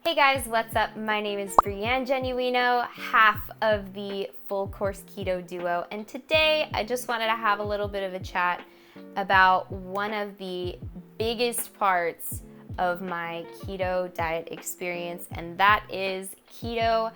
Hey guys, what's up? My name is Brianne Genuino, half of the full course keto duo, and today I just wanted to have a little bit of a chat about one of the biggest parts of my keto diet experience, and that is keto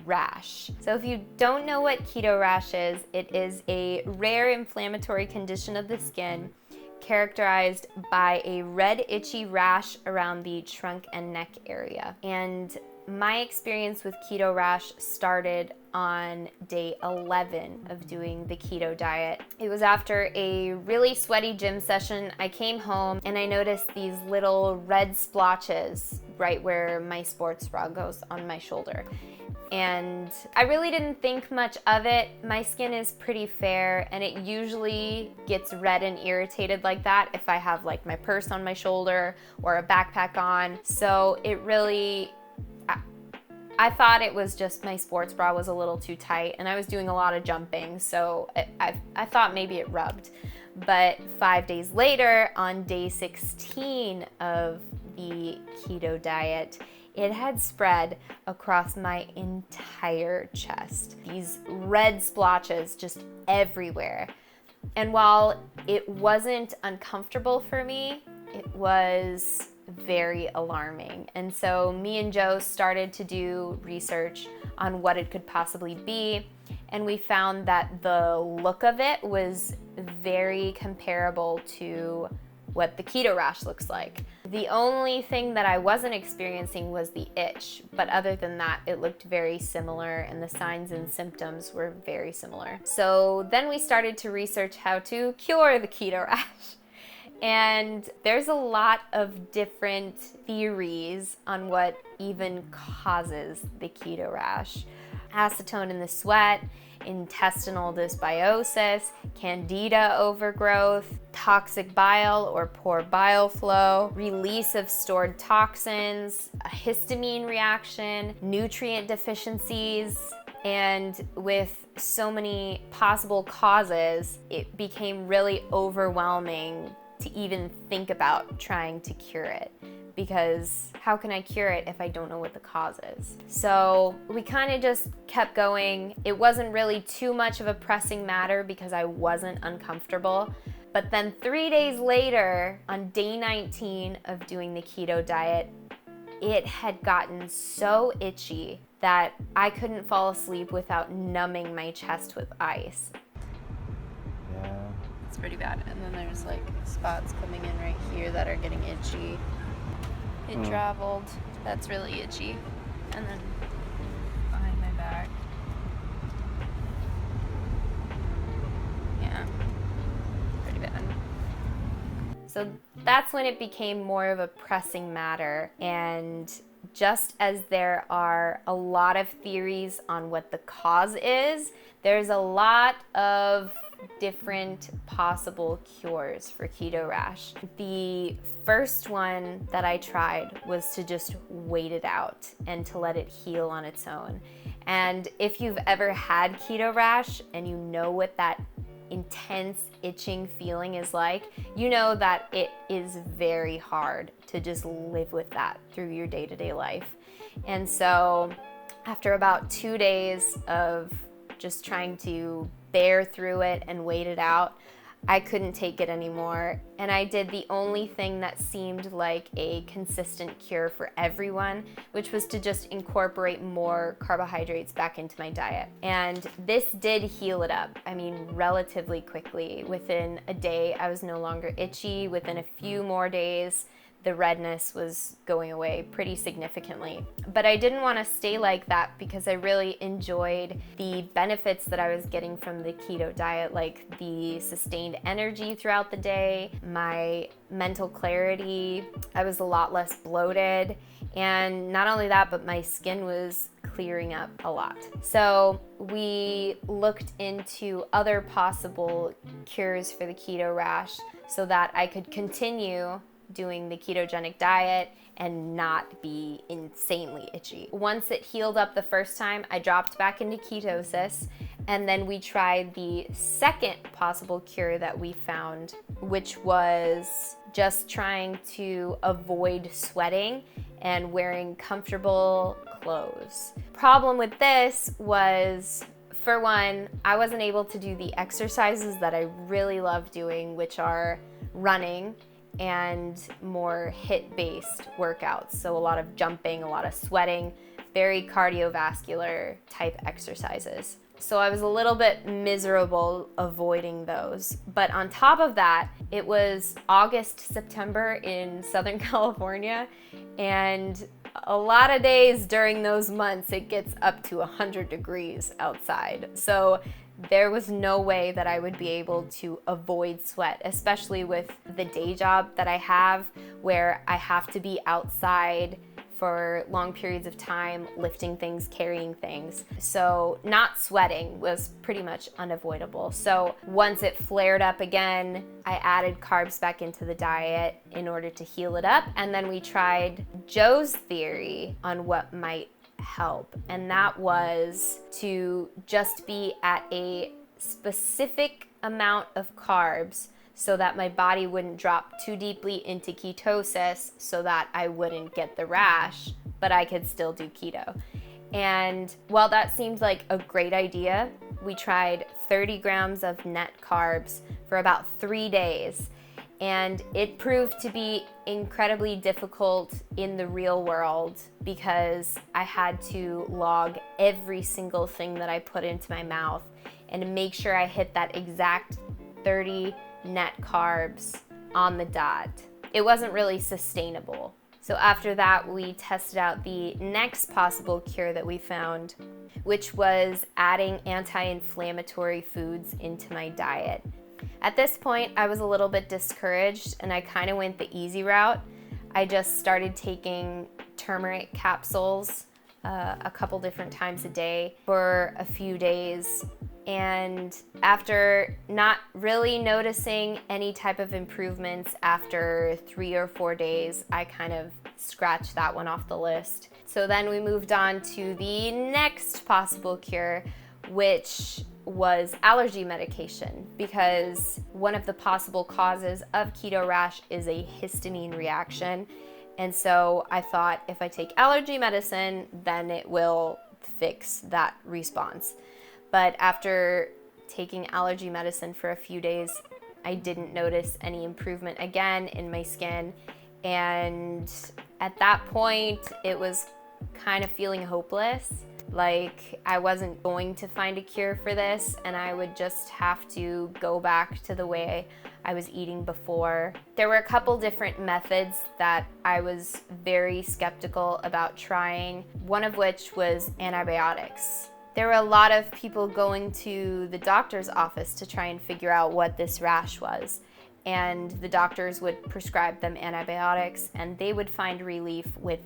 rash. So if you don't know what keto rash is, it is a rare inflammatory condition of the skin characterized by a red itchy rash around the trunk and neck area. And my experience with keto rash started on day 11 of doing the keto diet. It was after a really sweaty gym session. I came home and I noticed these little red splotches right where my sports bra goes on my shoulder. And I really didn't think much of it. My skin is pretty fair and it usually gets red and irritated like that if I have like my purse on my shoulder or a backpack on. So it really, I thought it was just my sports bra was a little too tight and I was doing a lot of jumping, so I thought maybe it rubbed. But 5 days later, on day 16 of the keto diet, it had spread across my entire chest. These red splotches just everywhere. And while it wasn't uncomfortable for me, it was very alarming. And so me and Joe started to do research on what it could possibly be. And we found that the look of it was very comparable to what the keto rash looks like. The only thing that I wasn't experiencing was the itch, but other than that, it looked very similar and the signs and symptoms were very similar. So then we started to research how to cure the keto rash. And there's a lot of different theories on what even causes the keto rash. Acetone in the sweat, intestinal dysbiosis, candida overgrowth, toxic bile or poor bile flow, release of stored toxins, a histamine reaction, nutrient deficiencies. And with so many possible causes, it became really overwhelming to even think about trying to cure it, because how can I cure it if I don't know what the cause is? So we kind of just kept going. It wasn't really too much of a pressing matter because I wasn't uncomfortable. But then 3 days later, on day 19 of doing the keto diet, it had gotten so itchy that I couldn't fall asleep without numbing my chest with ice. Yeah. It's pretty bad. And then there's like spots coming in right here that are getting itchy. It traveled. That's really itchy. And then behind my back. Yeah. Pretty bad. So that's when it became more of a pressing matter. And just as there are a lot of theories on what the cause is, there's a lot of different possible cures for keto rash. The first one that I tried was to just wait it out and to let it heal on its own. And if you've ever had keto rash and you know what that intense itching feeling is like, you know that it is very hard to just live with that through your day-to-day life. And so after about 2 days of just trying to bear through it and wait it out, I couldn't take it anymore. And I did the only thing that seemed like a consistent cure for everyone, which was to just incorporate more carbohydrates back into my diet. And this did heal it up. I mean, relatively quickly. Within a day, I was no longer itchy. Within a few more days, the redness was going away pretty significantly. But I didn't want to stay like that because I really enjoyed the benefits that I was getting from the keto diet, like the sustained energy throughout the day, my mental clarity. I was a lot less bloated. And not only that, but my skin was clearing up a lot. So we looked into other possible cures for the keto rash so that I could continue doing the ketogenic diet and not be insanely itchy. Once it healed up the first time, I dropped back into ketosis, and then we tried the second possible cure that we found, which was just trying to avoid sweating and wearing comfortable clothes. Problem with this was, for one, I wasn't able to do the exercises that I really love doing, which are running and more HIIT-based workouts. So a lot of jumping, a lot of sweating, very cardiovascular type exercises. So I was a little bit miserable avoiding those. But on top of that, it was August, September in Southern California, and a lot of days during those months, it gets up to 100 degrees outside. So there was no way that I would be able to avoid sweat, especially with the day job that I have, where I have to be outside for long periods of time, lifting things, carrying things. So not sweating was pretty much unavoidable. So once it flared up again, I added carbs back into the diet in order to heal it up. And then we tried Joe's theory on what might help. And that was to just be at a specific amount of carbs so that my body wouldn't drop too deeply into ketosis so that I wouldn't get the rash, but I could still do keto. And while that seemed like a great idea, we tried 30 grams of net carbs for about 3 days. And it proved to be incredibly difficult in the real world because I had to log every single thing that I put into my mouth and make sure I hit that exact 30 net carbs on the dot. It wasn't really sustainable. So after that, we tested out the next possible cure that we found, which was adding anti-inflammatory foods into my diet. At this point, I was a little bit discouraged and I kind of went the easy route. I just started taking turmeric capsules a couple different times a day for a few days. And after not really noticing any type of improvements after 3 or 4 days, I kind of scratched that one off the list. So then we moved on to the next possible cure, which was allergy medication, because one of the possible causes of keto rash is a histamine reaction. And so I thought if I take allergy medicine, then it will fix that response. But after taking allergy medicine for a few days, I didn't notice any improvement again in my skin. And at that point, it was kind of feeling hopeless. Like I wasn't going to find a cure for this and I would just have to go back to the way I was eating before. There were a couple different methods that I was very skeptical about trying, one of which was antibiotics. There were a lot of people going to the doctor's office to try and figure out what this rash was. And the doctors would prescribe them antibiotics and they would find relief with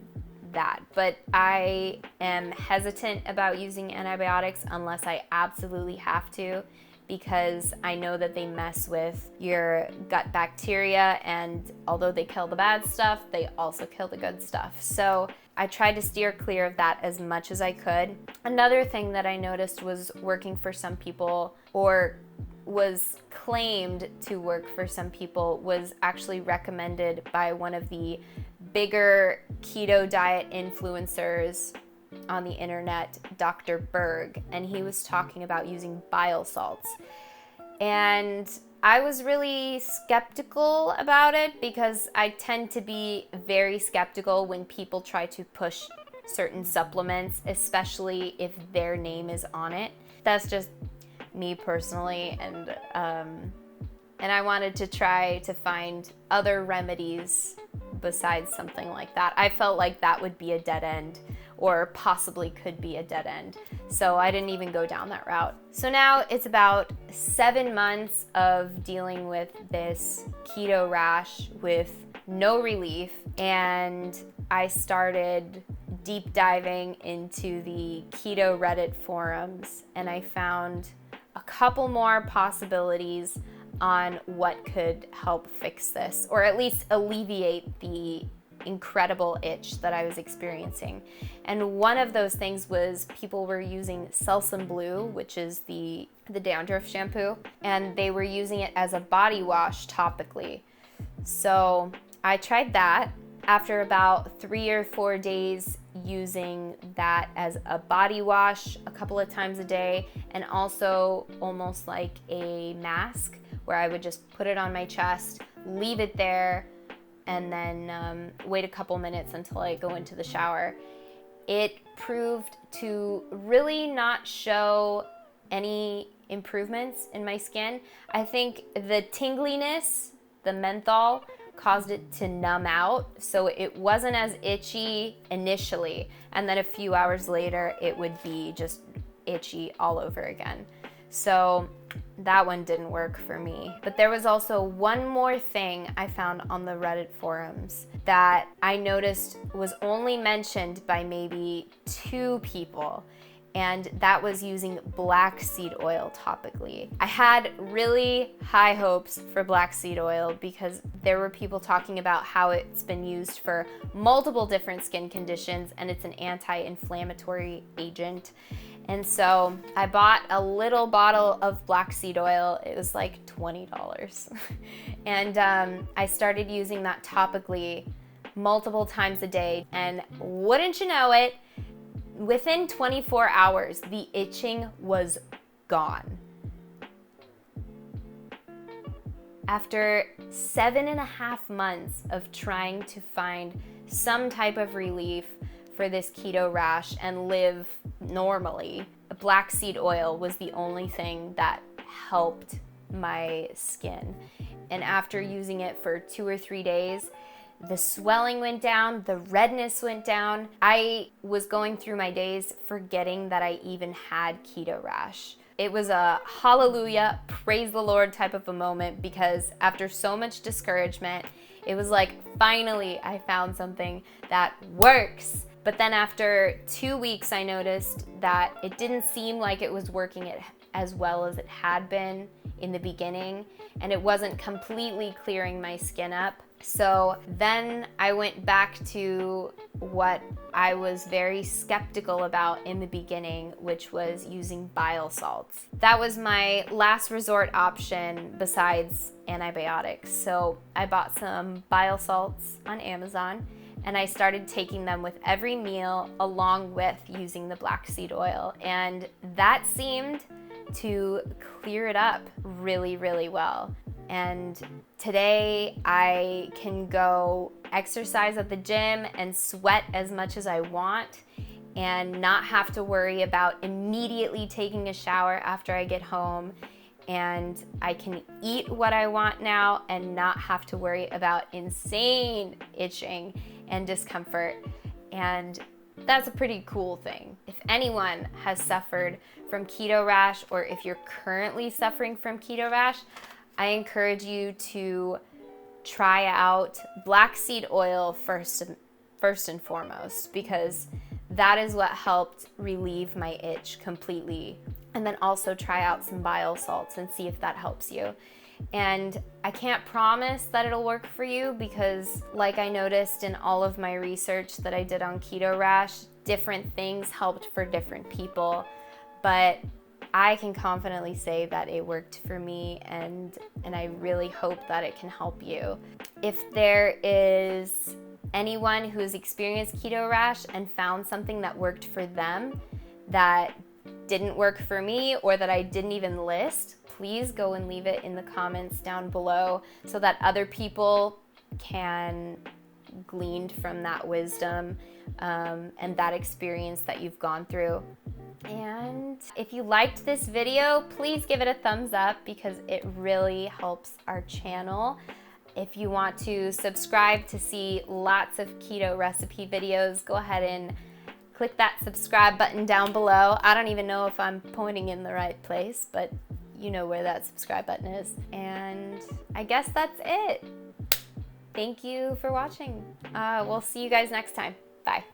that. But I am hesitant about using antibiotics unless I absolutely have to, because I know that they mess with your gut bacteria, and although they kill the bad stuff, they also kill the good stuff. So I tried to steer clear of that as much as I could. Another thing that I noticed was working for some people, or was claimed to work for some people, was actually recommended by one of the bigger keto diet influencers on the internet, Dr. Berg, and he was talking about using bile salts. And I was really skeptical about it because I tend to be very skeptical when people try to push certain supplements, especially if their name is on it. That's just me personally, and I wanted to try to find other remedies besides something like that. I felt like that would be a dead end, or possibly could be a dead end. So I didn't even go down that route. So now it's about 7 months of dealing with this keto rash with no relief, and I started deep diving into the keto Reddit forums, and I found a couple more possibilities on what could help fix this, or at least alleviate the incredible itch that I was experiencing. And one of those things was people were using Selsun Blue, which is the dandruff shampoo, and they were using it as a body wash topically. So I tried that. after about 3 or 4 days using that as a body wash a couple of times a day, and also almost like a mask where I would just put it on my chest, leave it there, and then wait a couple minutes until I go into the shower. It proved to really not show any improvements in my skin. I think the tingliness, the menthol, caused it to numb out, so it wasn't as itchy initially, and then a few hours later it would be just itchy all over again. So that one didn't work for me. But there was also one more thing I found on the Reddit forums that I noticed was only mentioned by maybe 2 people, and that was using black seed oil topically. I had really high hopes for black seed oil because there were people talking about how it's been used for multiple different skin conditions and it's an anti-inflammatory agent. And so I bought a little bottle of black seed oil. It was like $20. And I started using that topically multiple times a day. And wouldn't you know it, within 24 hours, the itching was gone. After 7.5 months of trying to find some type of relief for this keto rash and live normally, black seed oil was the only thing that helped my skin. And after using it for 2 or 3 days, the swelling went down, the redness went down. I was going through my days forgetting that I even had keto rash. It was a hallelujah, praise the Lord type of a moment, because after so much discouragement, it was like, finally I found something that works. But then after 2 weeks, I noticed that it didn't seem like it was working as well as it had been in the beginning, and it wasn't completely clearing my skin up. So then I went back to what I was very skeptical about in the beginning, which was using bile salts. That was my last resort option besides antibiotics. So I bought some bile salts on Amazon, and I started taking them with every meal along with using the black seed oil. And that seemed to clear it up really, really well. And today I can go exercise at the gym and sweat as much as I want and not have to worry about immediately taking a shower after I get home. And I can eat what I want now and not have to worry about insane itching and discomfort. And that's a pretty cool thing. If anyone has suffered from keto rash, or if you're currently suffering from keto rash, I encourage you to try out black seed oil first and foremost, because that is what helped relieve my itch completely. And then also try out some bile salts and see if that helps you. And I can't promise that it'll work for you, because like I noticed in all of my research that I did on keto rash, different things helped for different people. But I can confidently say that it worked for me, and I really hope that it can help you. If there is anyone who's experienced keto rash and found something that worked for them that didn't work for me, or that I didn't even list, please go and leave it in the comments down below so that other people can glean from that wisdom and that experience that you've gone through. And if you liked this video, please give it a thumbs up, because it really helps our channel. If you want to subscribe to see lots of keto recipe videos, go ahead and click that subscribe button down below. I don't even know if I'm pointing in the right place, but you know where that subscribe button is. And I guess that's it. Thank you for watching. We'll see you guys next time. Bye.